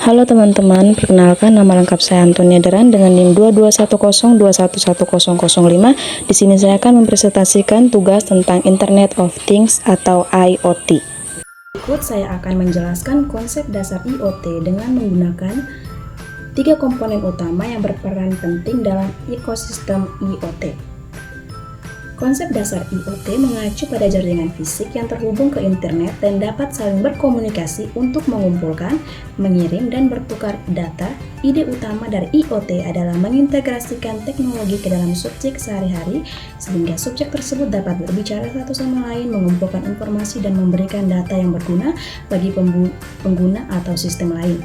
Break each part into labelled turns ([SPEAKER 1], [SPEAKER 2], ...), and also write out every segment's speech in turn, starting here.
[SPEAKER 1] Halo teman-teman, perkenalkan nama lengkap saya Antonia Deran dengan NIM 2210211005. Di sini saya akan mempresentasikan tugas tentang Internet of Things atau IoT. Berikut saya akan menjelaskan konsep dasar IoT dengan menggunakan 3 komponen utama yang berperan penting dalam ekosistem IoT. Konsep dasar IoT mengacu pada jaringan fisik yang terhubung ke internet dan dapat saling berkomunikasi untuk mengumpulkan, mengirim, dan bertukar data. Ide utama dari IoT adalah mengintegrasikan teknologi ke dalam subjek sehari-hari sehingga subjek tersebut dapat berbicara satu sama lain, mengumpulkan informasi, dan memberikan data yang berguna bagi pengguna atau sistem lain.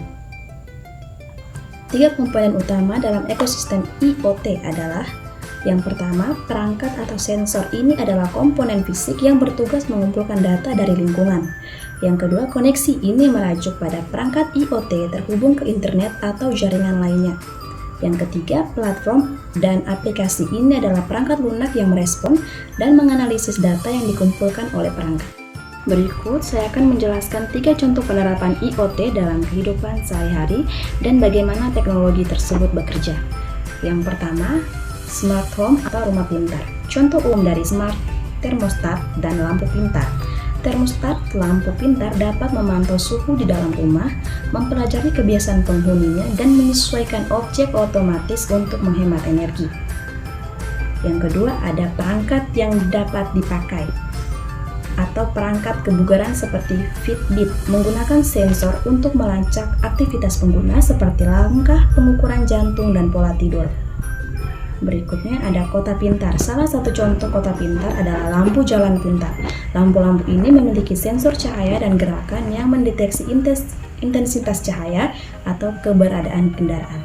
[SPEAKER 1] 3 komponen utama dalam ekosistem IoT adalah: yang pertama, perangkat atau sensor. Ini adalah komponen fisik yang bertugas mengumpulkan data dari lingkungan. Yang kedua, koneksi. Ini merujuk pada perangkat IoT terhubung ke internet atau jaringan lainnya. Yang ketiga, platform dan aplikasi. Ini adalah perangkat lunak yang merespon dan menganalisis data yang dikumpulkan oleh perangkat. Berikut saya akan menjelaskan 3 contoh penerapan IoT dalam kehidupan sehari-hari dan bagaimana teknologi tersebut bekerja. Yang pertama, smart home atau rumah pintar. Contoh umum dari smart termostat dan lampu pintar. Termostat lampu pintar dapat memantau suhu di dalam rumah, mempelajari kebiasaan penghuninya, dan menyesuaikan objek otomatis untuk menghemat energi. Yang kedua, ada perangkat yang dapat dipakai atau perangkat kebugaran seperti Fitbit, menggunakan sensor untuk melacak aktivitas pengguna seperti langkah, pengukuran jantung, dan pola tidur. Berikutnya ada kota pintar. Salah satu contoh kota pintar adalah lampu jalan pintar. Lampu-lampu ini memiliki sensor cahaya dan gerakan yang mendeteksi intensitas cahaya atau keberadaan kendaraan.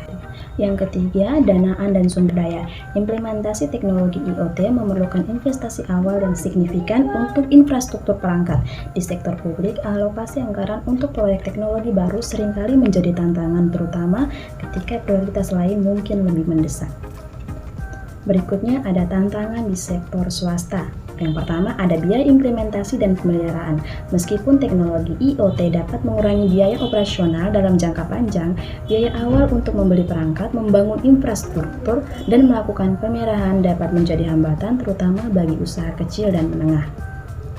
[SPEAKER 1] Yang ketiga, danaan dan sumber daya. Implementasi teknologi IoT memerlukan investasi awal dan signifikan untuk infrastruktur perangkat. Di sektor publik, alokasi anggaran untuk proyek teknologi baru seringkali menjadi tantangan, terutama ketika prioritas lain mungkin lebih mendesak. Berikutnya ada tantangan di sektor swasta. Yang pertama ada biaya implementasi dan pemeliharaan. Meskipun teknologi IoT dapat mengurangi biaya operasional dalam jangka panjang, biaya awal untuk membeli perangkat, membangun infrastruktur, dan melakukan pemeliharaan dapat menjadi hambatan terutama bagi usaha kecil dan menengah.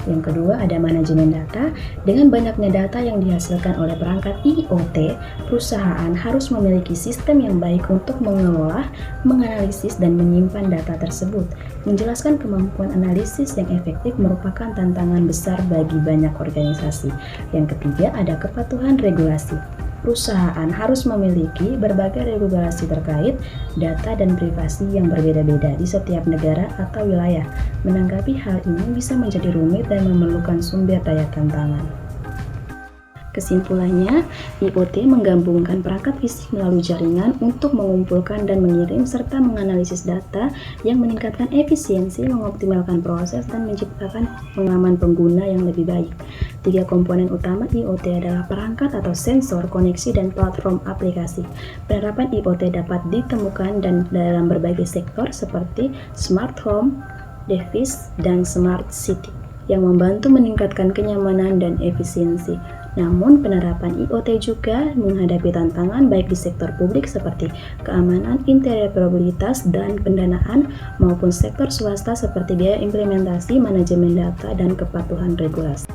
[SPEAKER 1] Yang kedua ada manajemen data. Dengan banyaknya data yang dihasilkan oleh perangkat IoT, perusahaan harus memiliki sistem yang baik untuk mengelola, menganalisis, dan menyimpan data tersebut. Menjelaskan kemampuan analisis yang efektif merupakan tantangan besar bagi banyak organisasi. Yang ketiga ada kepatuhan regulasi. Perusahaan harus memiliki berbagai regulasi terkait data dan privasi yang berbeda-beda di setiap negara atau wilayah. Menanggapi hal ini bisa menjadi rumit dan memerlukan sumber daya tantangan. Kesimpulannya, IoT menggabungkan perangkat fisik melalui jaringan untuk mengumpulkan dan mengirim serta menganalisis data yang meningkatkan efisiensi, mengoptimalkan proses, dan menciptakan pengalaman pengguna yang lebih baik. 3 komponen utama IoT adalah perangkat atau sensor, koneksi, dan platform aplikasi. Penerapan IoT dapat ditemukan dalam berbagai sektor seperti smart home, device, dan smart city yang membantu meningkatkan kenyamanan dan efisiensi. Namun, penerapan IoT juga menghadapi tantangan baik di sektor publik seperti keamanan, interoperabilitas, dan pendanaan, maupun sektor swasta seperti biaya implementasi, manajemen data, dan kepatuhan regulasi.